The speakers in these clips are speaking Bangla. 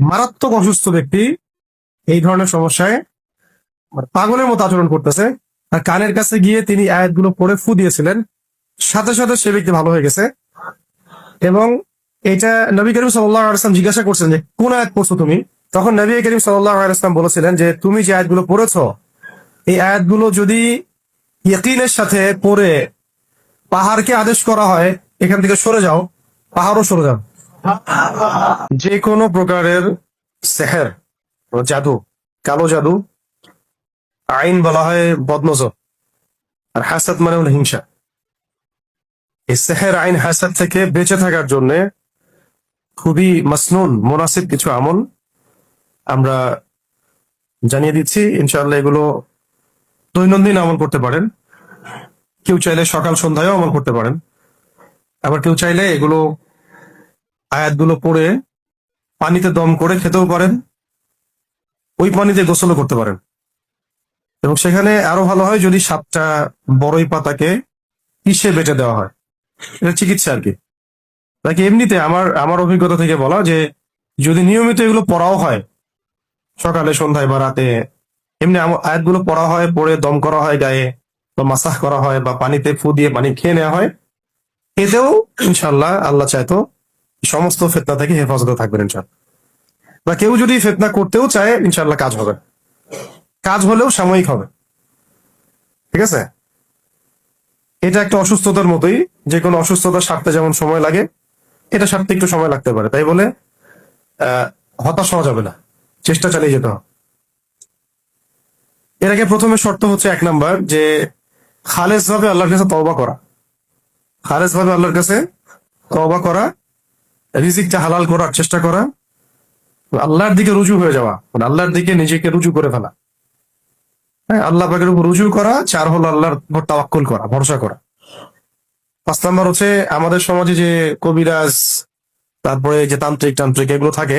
মারাত্মক অসুস্থ ব্যক্তি এই ধরনের সমস্যায় পাগলের মতো আচরণ করতেছে, আর কানের কাছে গিয়ে তিনি আয়াতগুলো পড়ে ফু দিয়েছিলেন, সাথে সাথে সে ব্যক্তি ভালো হয়ে গেছে। এবং এটা নবী করিম সাল্লাল্লাহু আলাইহি ওয়াসাল্লাম জিজ্ঞাসা করছেন যে কোন আয়াত পড়ছো তুমি? তখন নবী করিম সাল্লাল্লাহু আলাইহি ওয়াসাল্লাম বলেছিলেন যে তুমি যে আয়াতগুলো পড়েছো এই আয়াতগুলো যদি ইয়াকিনের সাথে পড়ে পাহাড়কে আদেশ করা হয় এখান থেকে সরে যাও, পাহাড়ও সরে যাও। যে কোনো প্রকারের সেহের, জাদু, কালো জাদু, আইন বলা হয় বদনজর, আর হাসাদ মানে হলো হিংসা। এই সেহের, আইন, হাসাদ থেকে বেঁচে থাকার জন্য খুবই মাসনুন মুনাসিব কিছু আমল আমরা জানিয়ে দিচ্ছি। ইনশাআল্লাহ এগুলো দৈনন্দিন আমল করতে পারেন। কেউ চাইলে সকাল সন্ধ্যায়ও আমল করতে পারেন, আবার কেউ চাইলে এগুলো আয়াতগুলো পড়ে পানিতে দম করে খেতেও পারেন, ওই পানিতে গোসলও করতে পারেন। এবং সেখানে আরো ভালো হয় যদি 7টা বড়ই পাতাকে পিষে বেটে দেওয়া হয়, এটা চিকিৎসা আর কি। নাকি এমনিতে আমার অভিজ্ঞতা থেকে বলা যে যদি নিয়মিত এগুলো পড়াও হয় সকালে সন্ধ্যায় বা রাতে, এমনি আয়াতগুলো পড়া হয়, পড়ে দম করা হয় গায়ে, বা মাসাজ করা হয়, বা পানিতে ফু দিয়ে পানি খেয়ে নেওয়া হয়, এতেও ইনশাল্লাহ আল্লাহ চাইতো সমস্ত ফিতনা থেকে হেফাজতে থাকবেন ইনশাল্লাহ। বা কেউ যদি ফিতনা করতেও চায় ইনশাল্লাহ কাজ হবে, কাজ হলেও সাময়িক হবে। ঠিক আছে, এটা একটা অসুস্থতার মতোই, যে কোনো অসুস্থতা সারতে যেমন সময় লাগে এটা সারতে একটু সময় লাগতে পারে, তাই বলে হতাশ হওয়া যাবে না, চেষ্টা চালিয়ে যেতে হবে। এর আগে প্রথমে শর্ত হচ্ছে 1 নাম্বার যে খালেস ভাবে আল্লাহর কাছে তওবা করা, খালেস ভাবে আল্লাহর কাছে তওবা করা, রিজিকটা হালাল করার চেষ্টা করা, আল্লাহর দিকে রুজু হয়ে যাওয়া, মানে আল্লাহর দিকে নিজেকে রুজু করে ফেলা। হ্যাঁ, আল্লাহ পাকের উপর রুজু করা। 4 হলো আল্লাহর উপর তাওয়াক্কুল করা, ভরসা করা। 5 নাম্বার হচ্ছে আমাদের সমাজে যে কবিরাজ, তারপরে যে তান্ত্রিক টান্ত্রিক এগুলো থাকে,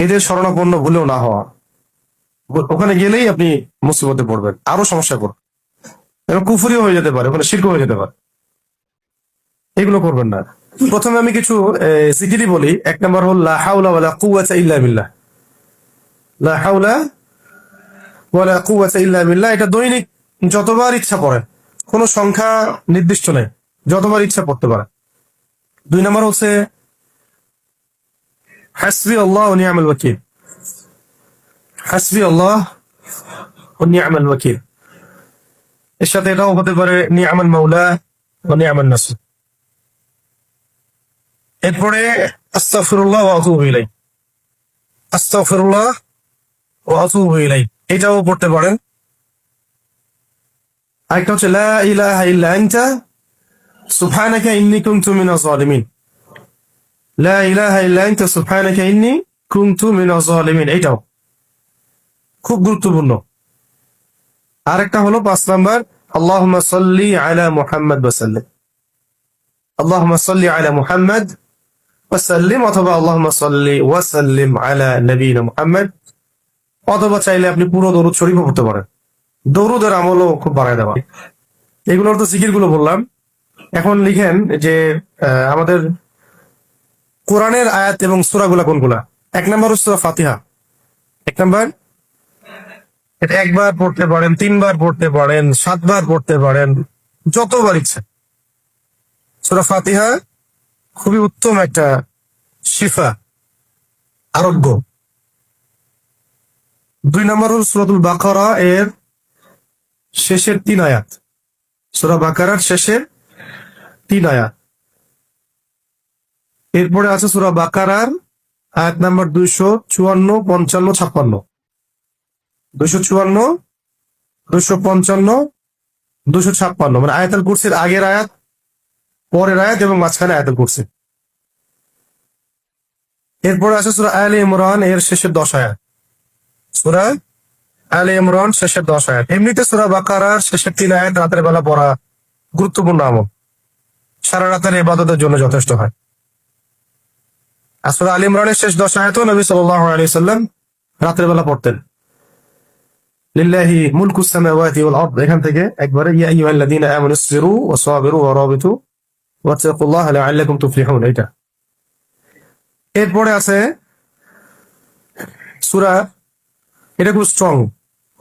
এদের শরণাপন্ন ভুলেও না হওয়া। ওখানে গেলেই আপনি মুসিবতে পড়বেন, আরো সমস্যা করবেন, এবং কুফরিও হয়ে যেতে পারে, ওখানে শিরক হয়ে যেতে পারে। এগুলো করবেন না। প্রথমে আমি কিছু জিকিরি বলি। 1 নাম্বার হল লা হাওলা ওয়ালা কুওয়াতা ইল্লা বিল্লাহ, লা হাওলা ওয়ালা কুওয়াতা ইল্লা বিল্লাহ। এটা দৈনিক যতবার ইচ্ছা পড়েন, কোনো সংখ্যা নির্দিষ্ট নেই, যতবার ইচ্ছা পড়তে পারে। 2 নাম্বার হচ্ছে হাসবি আল্লাহ ওয়া নি'মাল ওয়াকিল, হাসবি আল্লাহ ওয়া নি'মাল ওয়াকিল। এর সাথে এটাও হতে পারে নি'মাল মাওলা ওয়া নি'মান নাসির। এরপরে আস্তাগফিরুল্লাহ ওয়া আতুবু ইলাইহি, আস্তাগফিরুল্লাহ ওয়া আতুবু ইলাইহি, এটাও পড়তে পারেন। আরেকটা হচ্ছে লা ইলাহা ইল্লা আনতা সুবহানাকা ইন্নী কুনতু মিনাজ জালিমিন, লা ইলাহা ইল্লা আনতা সুবহানাকা ইন্নী কুনতু মিনাজ জালিমিন, এটাও খুব গুরুত্বপূর্ণ। আরেকটা হলো 5 নাম্বার আল্লাহুম্মা সাল্লি আলা মুহাম্মাদ ওয়া সাল্লিম, আল্লাহুম্মা সাল্লি আলা মুহাম্মাদ ওয়া সাল্লিম, অথবা আল্লাহুম্মা সাল্লি ওয়া সাল্লিম আলা নবিয়িনা মুহাম্মাদ, অথবা চাইলে আপনি পুরো দরুদ শরীফও পড়তে পারেন। দরুদের আমলও খুব বাড়ায় দেওয়া। এগুলোর তো জিকির গুলো বললাম। এখন লিখেন যে আমাদের কোরআনের আয়াত এবং সূরাগুলা কোনগুলা। 1 নাম্বার সূরা ফাতিহা। 1 নাম্বার, এটা 1 বার পড়তে পারেন, 3 বার পড়তে পারেন, 7 বার পড়তে পারেন, যতবার ইচ্ছা। সূরা ফাতিহা খুবই উত্তম একটা শিফা, আরোগ্য। 2 নাম্বার হল সূরাতুল বাকারা এর শেষের 3 আয়াত, সূরা বাকারার শেষের 3 আয়াত। এরপরে আছে সূরা বাকারার আয়াত নাম্বার 254, 55, 56, 254, 255, 256, মানে আয়াতুল কুরসির আগের আয়াত, পরের আয়াত এবং মাঝখানে আয়াতুল কুরসি। এরপরে আছে সূরা আলে ইমরান এর শেষের 10 আয়াত, সূরা আলে ইমরান শেষের 10 আয়াত। এমনিতে সূরা বাকারার শেষের 3 আয়াত রাতের বেলা পড়া গুরুত্বপূর্ণ আমল, সারা রাতের ইবাদতের জন্য যথেষ্ট হয়। আর সূরা আলে ইমরানের শেষ 10 আয়াতও নবী সাল্লাল্লাহু আলাইহি ওয়াসাল্লাম রাতের বেলা পড়তেন। লিল্লাহি মুলকুস সামাওয়াতি ওয়াল আরদ, এখান থেকে একবারে ইয়া আইয়ুহাল্লাযীনা আমানু ইসবিরু ওয়া সাবিরু ওয়া রাবিতু ওয়াত্তাকুল্লাহা লাআল্লাকুম তুফলিহুন, এটা। এরপরে আছে সূরা, এটা খুব স্ট্রং,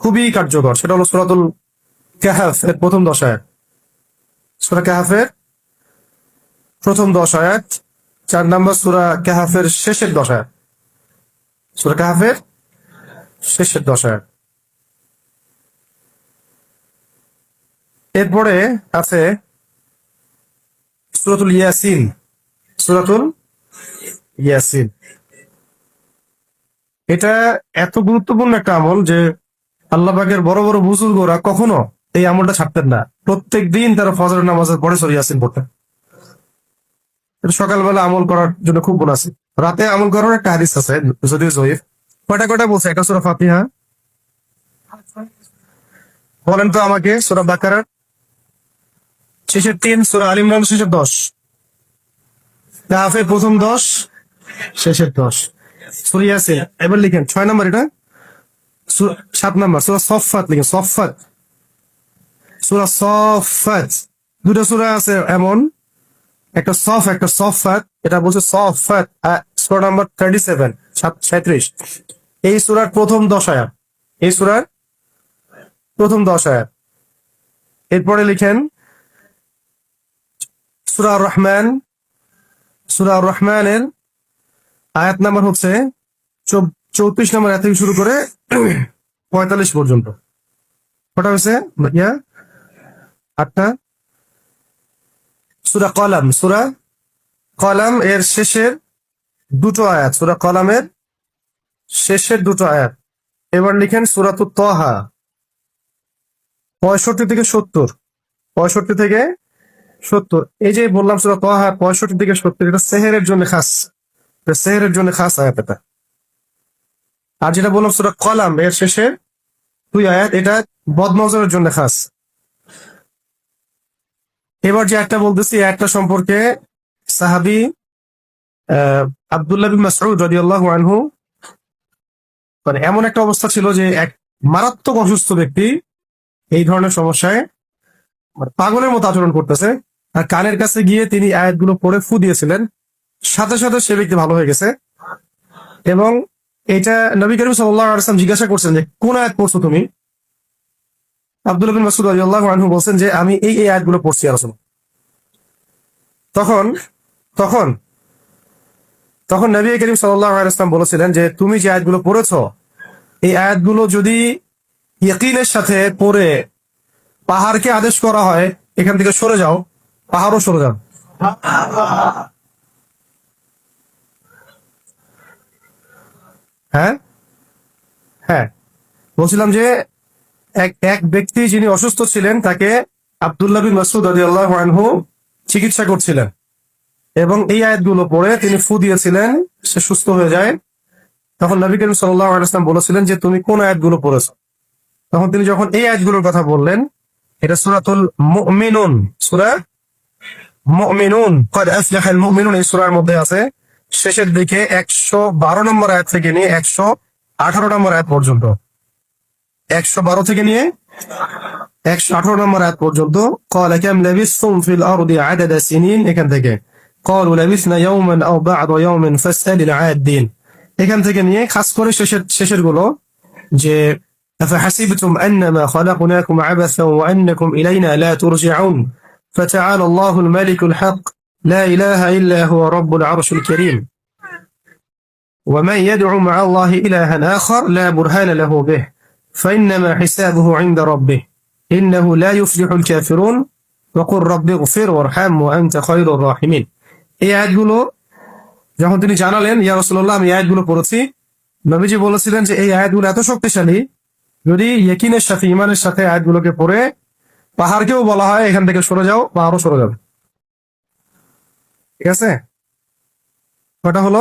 খুবই কার্যকর। সেটা হলো সূরাতুল কাহফ এর প্রথম 10 আয়াত। সূরা কাহফের প্রথম 10 আয়াত। 4 নম্বর সূরা কাহফের শেষের 10 আয়াত। সূরা কাহফের শেষের 10 আয়াত। এরপরে আছে সূরাতুল ইয়াসিন। সূরাতুল ইয়াসিন, এটা এত গুরুত্বপূর্ণ একটা আমল যে আল্লাহ পাকের বড় বড় বুজুর্গরা কখনো এই আমলটা ছাড়তেন না। প্রত্যেক দিন তারা ফজরের নামাজের পরে সূরা ইয়াসিন পড়তেন। এটা সকালবেলা আমল করার জন্য খুব গুণ আছে। রাতে আমল করার একটা হাদিস আছে, যদিও জয়ীফ। কয়টা কয়টা বলছে? একটা সূরা ফাতিহা, বলেন তো আমাকে। সূরা বাকারার শেষের 3, সূরা আল ইমরান শেষের 10, কাহফের প্রথম 10, শেষের 10, সূরা ইয়াসিন। এবার লিখেন 6 নম্বর, এটা 7 নম্বর সূরা সফফাত। লিখেন সফফাত, সূরা সফফাত। দুটো সূরা আছে এমন, একটা সফ একটা সফফাত। এটা বলছে সফফাত, সূরা নাম্বার 37, 37। এই সূরার প্রথম 10 আয়াত। এই সূরার প্রথম 10 আয়াত। এরপরে লিখেন সূরা আর রহমান। সূরা আর রহমানের আয়াত নাম্বার হচ্ছে 34 নম্বর আয়াত থেকে শুরু করে 45 পর্যন্ত। কটা হয়েছে ইয়া? 8টা। সূরা কলাম। সূরা কলাম এর শেষের 2টো আয়াত। সূরা কলামের শেষের 2টো আয়াত। এবার লিখেন সূরাতুত তাহা 65 থেকে 70। 65 থেকে 70। এই যে বললাম সূরা তাহা 65 থেকে 70, এটা সেহেরের জন্য খাস। এটা সেহেরের জন্য খাস আয়াত এটা। আর যেটা বললাম সূরা কলাম এর শেষের 2 আয়াত, এটা বদনজরের জন্য খাস। এবার যে একটা বলতেছি, একটা সম্পর্কে সাহাবী আব্দুল্লাহ বিন মাসউদ রাদিয়াল্লাহু আনহু, মানে এমন একটা অবস্থা ছিল যে এক মারাত্মক অসুস্থ ব্যক্তি এই ধরনের সমস্যায় মানে পাগলের মতো আচরণ করতেছে, আর কানের কাছে গিয়ে তিনি আয়াতগুলো পড়ে ফু দিয়েছিলেন। সাথে সাথে সে ব্যক্তি ভালো হয়ে গেছে। এবং এটা নবী করিম সাল্লাল্লাহু আলাইহি ওয়াসাল্লাম জিজ্ঞাসা করছেন যে কোন আয়াত পড়ছো তুমি? আব্দুল্লাহ বিন মাসউদ রাদিয়াল্লাহু আনহু বলছেন যে আমি এই এই আয়াতগুলো পড়ছি ইয়া রাসূলুল্লাহ। তখন তখন তখন নবী করিম সাল্লাল্লাহু আলাইহি ওয়াসাল্লাম বলেছিলেন যে তুমি যে আয়াতগুলো পড়েছো, এই আয়াতগুলো যদি ইয়াকিনের সাথে পড়ে পাহাড়কে আদেশ করা হয় এখান থেকে সরে যাও, পাহাড়ও সরে যাও। হ্যাঁ হ্যাঁ, বলছিলাম যে এক এক ব্যক্তি যিনি অসুস্থ ছিলেন, তাকে আব্দুল্লাহ বিন মাসউদ রাদিয়াল্লাহু আনহু চিকিৎসা করছিলেন, এবং এই আয়াতগুলো পড়ে তিনি ফু দিয়েছিলেন, সে সুস্থ হয়ে যায়। তখন নবী করিম সাল্লাল্লাহু আলাইহি ওয়াসাল্লাম বলেছিলেন যে তুমি কোন আয়াতগুলো পড়েছো? তখন তিনি যখন এই আয়াতগুলোর কথা বললেন, এটা সূরাতুল মুমিনুন। সূরা মুমিনুন, ক্বাদ আফলাহাল মুমিনুন, এই সূরার মধ্যে আছে। শেষের দিকে 112 নম্বর আয়াত থেকে নিয়ে 118 নম্বর আয়াত পর্যন্ত, 112 থেকে নিয়ে 118 নম্বর আয়াত পর্যন্ত। ক্বালা কাম লাবিসতুম ফিল আরদি আদাদা সিনিন, এখান থেকে ক্বালু লাবিসনা ইয়াওমান আও বা'দা ইয়াওমিন ফাসআলিল আদিন, এখান থেকে নিয়ে খাস করে শেষের গুলো যে أفحسبتم أنما خلقناكم عبثا وأنكم إلينا لا ترجعون فتعالى الله الملك الحق لا إله إلا هو رب العرش الكريم ومن يدعو مع الله إلها آخر لا برهان له به فإنما حسابه عند ربه إنه لا يفلح الكافرون وقل رب اغفر وارحم وأنت خير الراحمين। এই আয়াতগুলো যখন তিনি জানালেন ইয়া রাসূলুল্লাহ আমি আয়াতগুলো পড়েছি, নবীজি বলেছিলেন যে এই আয়াতগুলো এত শক্তিশালী, যদি ইয়াকিনের সাথে ঈমানের সাথে আয়াতগুলোকে পড়ে পাহাড়কেও বলা হয় এখান থেকে সরে যাও, পাহাড়ও সরে যাবে। ঠিক আছে, কটা হলো?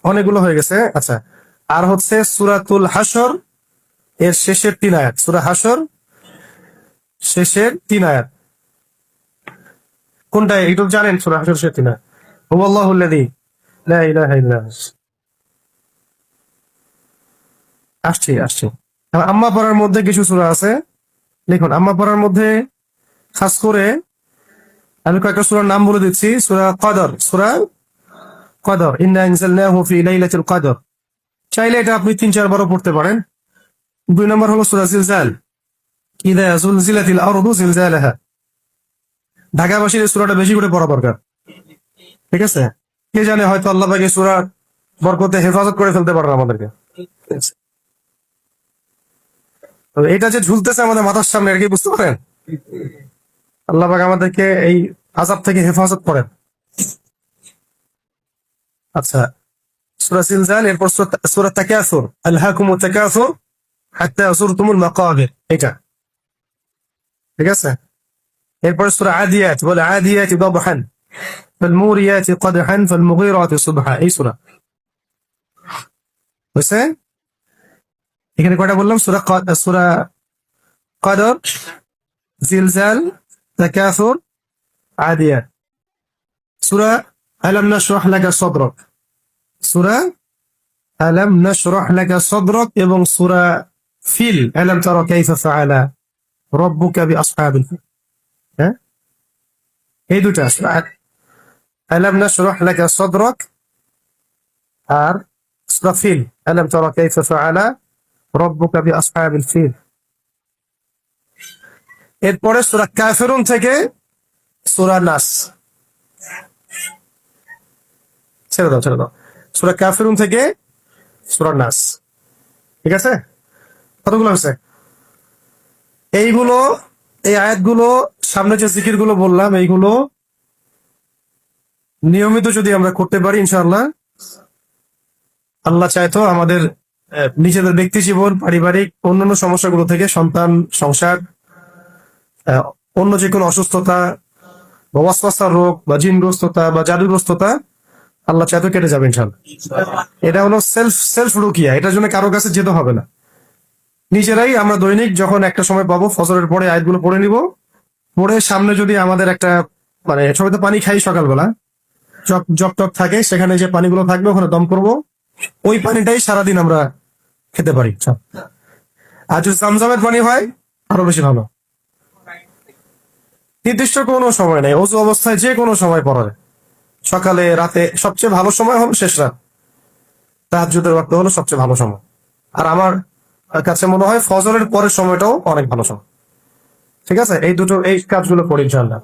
অনেকগুলো হয়ে গেছে। আচ্ছা, আর হচ্ছে সূরাতুল হাসর এর শেষের 3 আয়াত। সূরা হাসর শেষের 3 আয়াত কোনটা একটু জানেন? সূরা হাসর শেষের 3 আয়াত, হুয়াল্লাহুল্লাযী লা ইলাহা ইল্লা হু। আসছি আসছি। আম্মা পড়ার মধ্যে কিছু সূরা আছে, লিখুন। আম্মা পড়ার মধ্যে খাস করে আমি কয়েকটা সূরার নাম বলে দিচ্ছি। সূরা কদর, সূরা কদর, ইন্না আনজালনাহু ফি লাইলাতুল কদর, চাইলে এটা আপনি 3-4 বারও পড়তে পারেন। 2 নম্বর হলো সূরা জিলজাল, ইযা যুলজিলাতিল আরদু জিলজালাহা। ঢাকাবাসীর এই সূরাটা বেশি করে পড়া দরকার। ঠিক আছে, কে জানে হয়তো আল্লাহ পাক এই সূরার বরকতে হেফাজত করে ফেলতে পারেন আমাদেরকে। তো এটা যে ঝুলতেছে আমাদের মাথার সামনে, আর কি বুঝতে পারেন? আল্লাহ পাক আমাদেরকে এই আযাব থেকে হেফাজত করেন। আচ্ছা, সূরা জিলজাল, এরপর সূরা তাকাসুর, আলহাকুমুত তাকাসুর হাত্তা যুরতুমুল মাকাবির, এটা ঠিক আছে। এরপর সূরা আদিয়াত, বলে আদিয়াতি দাবহান ফালমুরিয়াতি কদহান ফালমুগীরাতি সুবহা, এই সূরা বুঝছে? এখানে কয়টা বললাম? সূরা কদর, জিলজাল, তাকাসুর, আদিয়াত। সূরা আলাম নাশরাহ লাকা সাদরাক, সূরা আলাম নাশরাহ লাকা সাদরাক, এবং সূরা ফিল, আলাম তারা কাইফা ফাআলা রাব্বুকা বিআসহাবিল ফিল। হ্যাঁ, এই দুটা সূরা আলাম নাশরাহ লাকা সাদরাক আর সূরা ফিল, আলাম তারা কাইফা ফাআলা রাব্বুকা বিআসহাবিল ফিল। এরপরে সূরা কাফিরুন থেকে সূরা নাস, ছেড়ে দাও। সূরা কাফিরুন থেকে সূরা নাস, ঠিক আছে? কতগুলো হয়েছে? এইগুলো, এই আয়াতগুলো, সামনে যে জিকিরগুলো বললাম, এইগুলো নিয়মিত যদি আমরা করতে পারি, ইনশাআল্লাহ আল্লাহ চাইতো আমাদের নিজেদের ব্যক্তি জীবন, পারিবারিক অন্যান্য সমস্যাগুলো থেকে, সন্তান, সংসার, অন্য যে কোনো অসুস্থতা বা ওয়াসওয়াসার রোগ বা জিনগ্রস্ততা বা জাদুগ্রস্ততা, আল্লাহ চাইতো কেটে যাবে ইনশাআল্লাহ। এটা হলো সেলফ রুকিয়া, এটার জন্য কারো কাছে যেতে হবে না। নিজেরাই আমরা দৈনিক যখন একটা সময় পাবো, ফজরের পরে আয়াতগুলো পড়ে নিব, পড়ে সামনে যদি আমাদের একটা, মানে সবাই তো পানি খাই সকালবেলা, জগ টক থাকে, সেখানে যে পানিগুলো থাকবে ওখানে দম করব, ওই পানিটাই সারাদিন আমরা খেতে পারি। আর যদি জামজামের পানি হয় আরো বেশি ভালো। নির্দিষ্ট কোনো সময় নেই, ওযু অবস্থায় যে কোনো সময় পড়া যায়, সকালে, রাতে। সবচেয়ে ভালো সময় হলো শেষ রাত, তাহাজ্জুদের ওয়াক্ত হলো সবচেয়ে ভালো সময়। আর আমার কাছে মনে হয় ফজরের পরের সময়টাও অনেক ভালো সময়। ঠিক আছে, এই কাজগুলো করি ইনশাআল্লাহ।